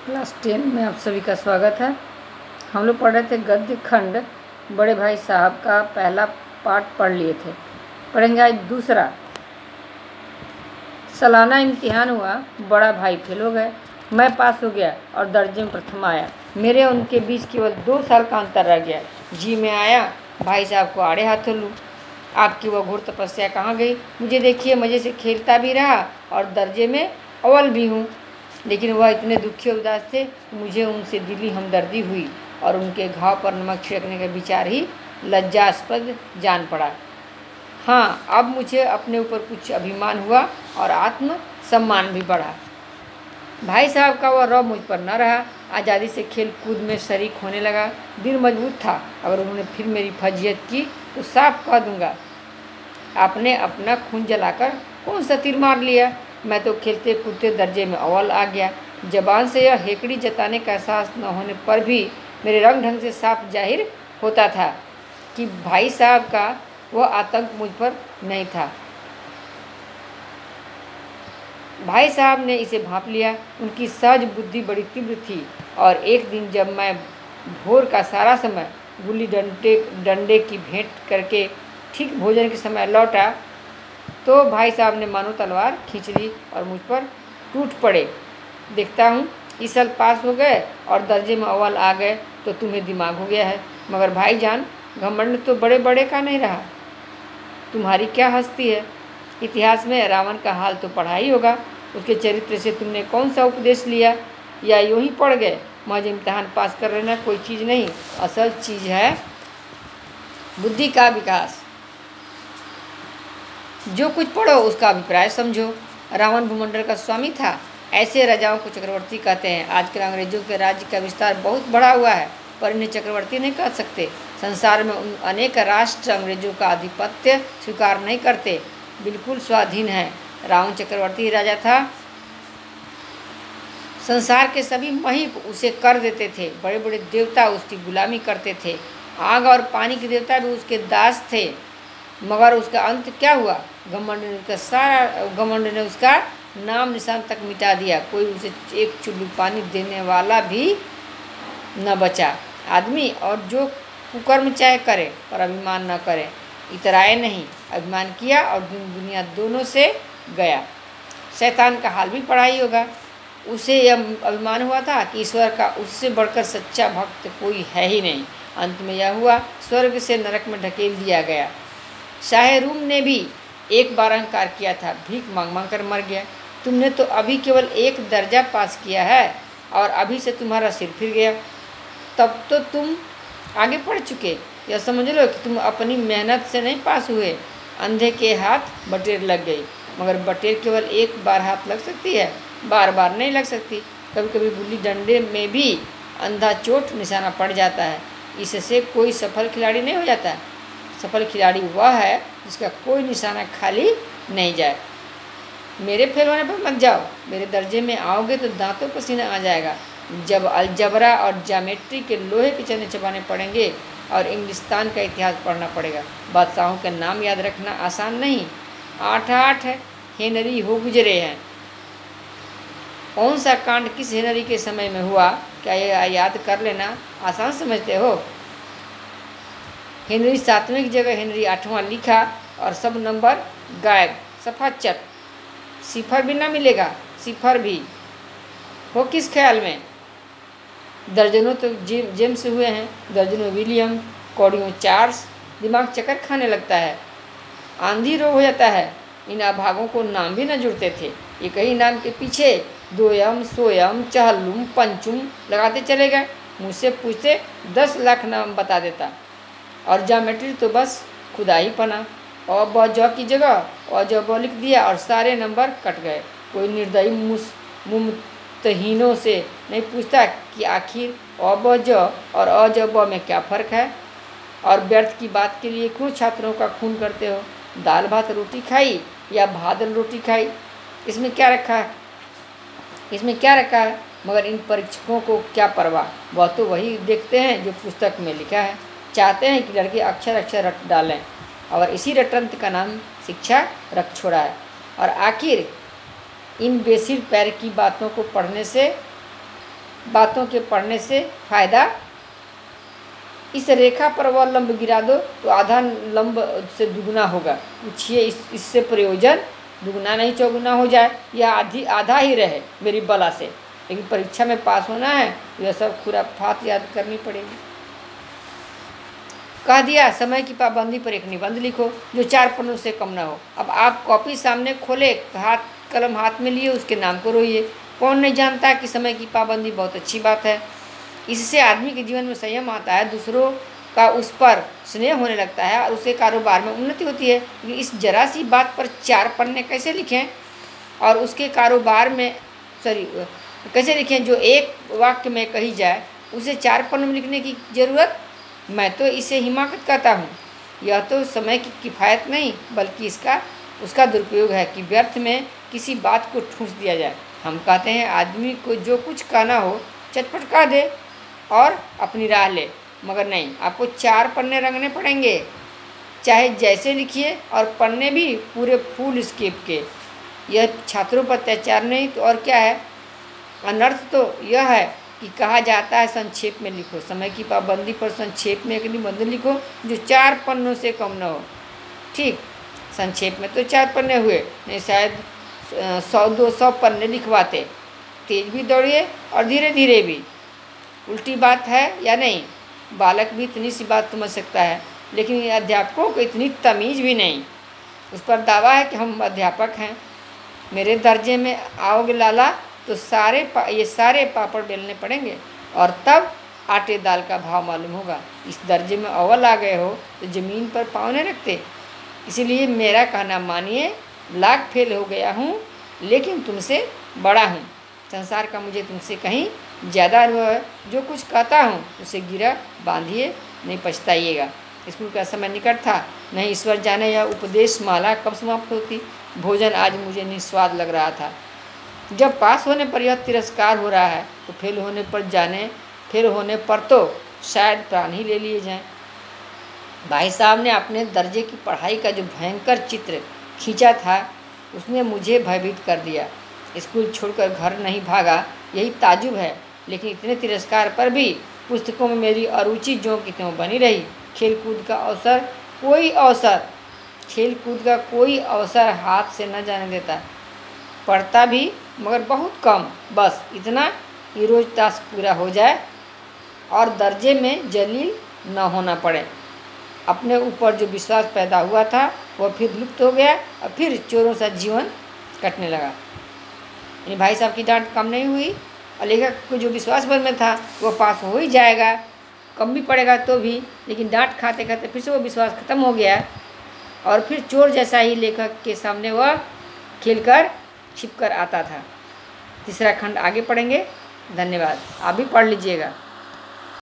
Class 10 में आप सभी का स्वागत है। हम लोग पढ़ रहे थे गद्य खंड बड़े भाई साहब का पहला पाठ पढ़ लिए थे। पढ़ेंगे आज दूसरा। सालाना इम्तिहान हुआ, बड़ा भाई फेल हो गए, मैं पास हो गया और दर्जे में प्रथम आया। मेरे उनके बीच केवल 2 साल का अंतर रह गया। जी मैं आया, भाई साहब को आड़े हाथों लूँ। आपकी वह घोर तपस्या कहाँ गई? मुझे देखिए, मज़े से खेलता भी रहा और दर्जे में अव्वल भी हूँ। लेकिन वह इतने दुखी उदास थे, मुझे उनसे दिली हमदर्दी हुई और उनके घाव पर नमक छिड़कने का विचार ही लज्जास्पद जान पड़ा। हाँ, अब मुझे अपने ऊपर कुछ अभिमान हुआ और आत्म सम्मान भी बढ़ा। भाई साहब का वह रौब मुझ पर न रहा। आज़ादी से खेल कूद में शरीक होने लगा। दिल मजबूत था। अगर उन्होंने फिर मेरी फजीयत की तो साफ कह दूंगा, आपने अपना खून जलाकर कौन सा तीर मार लिया? मैं तो खेलते कूदते दर्जे में अव्वल आ गया। जबान से यह हेकड़ी जताने का एहसास न होने पर भी मेरे रंग ढंग से साफ जाहिर होता था कि भाई साहब का वह आतंक मुझ पर नहीं था। भाई साहब ने इसे भांप लिया। उनकी सहज बुद्धि बड़ी तीव्र थी और एक दिन जब मैं भोर का सारा समय गुल्ली डंडे की भेंट करके ठीक भोजन के समय लौटा तो भाई साहब ने मानो तलवार खींच ली और मुझ पर टूट पड़े। देखता हूँ इस साल पास हो गए और दर्जे में अव्वल आ गए तो तुम्हें दिमाग हो गया है, मगर भाईजान घमंड तो बड़े बड़े का नहीं रहा। तुम्हारी क्या हस्ती है? इतिहास में रावण का हाल तो पढ़ा ही होगा। उसके चरित्र से तुमने कौन सा उपदेश लिया, या यूँ ही पढ़ गए? मौज इम्तहान पास कर लेना कोई चीज़ नहीं, असल चीज़ है बुद्धि का विकास। जो कुछ पढ़ो उसका अभिप्राय समझो। रावण भूमंडल का स्वामी था। ऐसे राजाओं को चक्रवर्ती कहते हैं। आजकल अंग्रेजों के राज्य का विस्तार बहुत बढ़ा हुआ है, पर इन्हें चक्रवर्ती नहीं कह सकते। संसार में अनेक राष्ट्र अंग्रेजों का आधिपत्य स्वीकार नहीं करते, बिल्कुल स्वाधीन है। रावण चक्रवर्ती ही राजा था। संसार के सभी महीप उसे कर देते थे। बड़े बड़े देवता उसकी गुलामी करते थे। आग और पानी के देवता भी उसके दास थे। मगर उसका अंत क्या हुआ? घमंड ने उसका नाम निशान तक मिटा दिया। कोई उसे एक चुल्लू पानी देने वाला भी न बचा। आदमी और जो कुकर्म चाहे करे पर अभिमान न करे। इतराए नहीं, अभिमान किया और दुनिया दोनों से गया। शैतान का हाल भी पढ़ा ही होगा। उसे यह अभिमान हुआ था कि ईश्वर का उससे बढ़कर सच्चा भक्त कोई है ही नहीं। अंत में यह हुआ, स्वर्ग से नरक में ढकेल दिया गया। शाहरुम ने भी एक बार अहंकार किया था, भीख मांग मांग कर मर गया। तुमने तो अभी केवल एक दर्जा पास किया है और अभी से तुम्हारा सिर फिर गया। तब तो तुम आगे बढ़ चुके। यह समझ लो कि तुम अपनी मेहनत से नहीं पास हुए। अंधे के हाथ बटेर लग गई, मगर बटेर केवल एक बार हाथ लग सकती है, बार बार नहीं लग सकती। कभी कभी गुल्ली डंडे में भी अंधा चोट निशाना पड़ जाता है। इससे कोई सफल खिलाड़ी नहीं हो जाता। सफल खिलाड़ी वह है जिसका कोई निशाना खाली नहीं जाए। मेरे फेल होने पर मत जाओ। मेरे दर्जे में आओगे तो दांतों पसीना आ जाएगा। जब अलजबरा और ज्योमेट्री के लोहे के चने चबाने पड़ेंगे और इंग्लिस्तान का इतिहास पढ़ना पड़ेगा। बादशाहों के नाम याद रखना आसान नहीं। 8 हेनरी हो गुजरे हैं। कौन सा कांड किस हेनरी के समय में हुआ, क्या यह याद कर लेना आसान समझते हो? हेनरी 7वें की जगह हेनरी 8वां लिखा और सब नंबर गायब। सफा चट। सिफर भी ना मिलेगा, सिफर भी हो किस ख्याल में? दर्जनों तो जेम्स हुए हैं, दर्जनों विलियम, कौड़ियों चार्ल्स। दिमाग चक्कर खाने लगता है, आंधी रोग हो जाता है। इन अभागों को नाम भी न जुड़ते थे। एक ही नाम के पीछे दोयम, सोयम, चहलुम, पंचुम लगाते चले गए। मुझसे पूछते 10 लाख नाम बता देता। और ज्योमेट्री तो बस खुदा ही पना। और ब ज की जगह और ज ब लिख दिया और सारे नंबर कट गए। कोई निर्दयी मुमतहीनों से नहीं पूछता कि आखिर अ ब ज और अ ज ब में क्या फ़र्क है, और व्यर्थ की बात के लिए क्यों छात्रों का खून करते हो? दाल भात रोटी खाई या भात रोटी खाई, इसमें क्या रखा है? इसमें क्या रखा है? मगर इन परीक्षकों को क्या परवाह? वह तो वही देखते हैं जो पुस्तक में लिखा है। चाहते हैं कि लड़के अक्षर अक्षर रट डालें, और इसी रटंत का नाम शिक्षा रख छोड़ा है। और आखिर इन बेसिर पैर की बातों को पढ़ने से बातों के पढ़ने से फ़ायदा, इस रेखा पर वह लंब गिरा दो तो आधा लंब से दुगुना होगा। पूछिए इससे प्रयोजन दुगुना नहीं चौगुना हो जाए या आधा ही रहे मेरी बला से, लेकिन परीक्षा में पास होना है तो यह सब खुराफात याद करनी पड़ेगी। कह दिया समय की पाबंदी पर एक निबंध लिखो जो 4 पन्नों से कम ना हो। अब आप कॉपी सामने खोले, कलम हाथ में लिए, उसके नाम को रोइए। कौन नहीं जानता कि समय की पाबंदी बहुत अच्छी बात है। इससे आदमी के जीवन में संयम आता है, दूसरों का उस पर स्नेह होने लगता है और उसके कारोबार में उन्नति होती है। इस जरा सी बात पर 4 पन्ने कैसे लिखें और उसके कारोबार में कैसे लिखें जो एक वाक्य में कही जाए, उसे 4 पन्नों में लिखने की ज़रूरत। मैं तो इसे हिमाकत कहता हूँ। यह तो समय की किफ़ायत नहीं बल्कि उसका दुरुपयोग है कि व्यर्थ में किसी बात को ठूंस दिया जाए। हम कहते हैं आदमी को जो कुछ कहना हो चटपट कह दे और अपनी राह ले, मगर नहीं, आपको 4 पन्ने रंगने पड़ेंगे, चाहे जैसे लिखिए, और पन्ने भी पूरे फुल स्केप के। यह छात्रों पर अत्याचार नहीं तो और क्या है। अनर्थ तो यह है कि कहा जाता है संक्षेप में लिखो। समय की पाबंदी पर संक्षेप में एक निबंध लिखो जो 4 पन्नों से कम न हो। ठीक, संक्षेप में तो 4 पन्ने हुए, नहीं शायद 100-200 पन्ने लिखवाते। तेज भी दौड़िए और धीरे धीरे भी। उल्टी बात है या नहीं, बालक भी इतनी सी बात समझ सकता है, लेकिन अध्यापकों को इतनी तमीज़ भी नहीं। उस पर दावा है कि हम अध्यापक हैं। मेरे दर्जे में आओगे लाला तो ये सारे पापड़ बेलने पड़ेंगे और तब आटे दाल का भाव मालूम होगा। इस दर्जे में अव्वल आ गए हो तो ज़मीन पर पाँव नहीं रखते। इसीलिए मेरा कहना मानिए, लाख फेल हो गया हूँ लेकिन तुमसे बड़ा हूँ। संसार का मुझे तुमसे कहीं ज़्यादा अनुभव है। जो कुछ कहता हूँ उसे गिरा बांधिए, नहीं पछताइएगा। स्कूल का समय निकट था, नहीं ईश्वर जाने यह उपदेश माला कब समाप्त होती। भोजन आज मुझे निस्वाद लग रहा था। जब पास होने पर यह तिरस्कार हो रहा है तो फेल होने पर तो शायद प्राण ही ले लिए जाएं। भाई साहब ने अपने दर्जे की पढ़ाई का जो भयंकर चित्र खींचा था उसने मुझे भयभीत कर दिया। स्कूल छोड़कर घर नहीं भागा, यही ताजुब है, लेकिन इतने तिरस्कार पर भी पुस्तकों में मेरी अरुचि ज्यों की त्यों बनी रही। खेलकूद का कोई अवसर हाथ से न जाने देता। पढ़ता भी मगर बहुत कम, बस इतना कि रोज़ टास्क पूरा हो जाए और दर्जे में जलील न होना पड़े। अपने ऊपर जो विश्वास पैदा हुआ था वह फिर लुप्त हो गया और फिर चोरों सा जीवन कटने लगा। यानी भाई साहब की डांट कम नहीं हुई और लेखक को जो विश्वास मन में था वह पास हो ही जाएगा, कम भी पड़ेगा तो भी, लेकिन डांट खाते खाते फिर से वो विश्वास खत्म हो गया और फिर चोर जैसा ही लेखक के सामने वह खेलकर छिपकर आता था। तीसरा खंड आगे पढ़ेंगे। धन्यवाद। आप भी पढ़ लीजिएगा।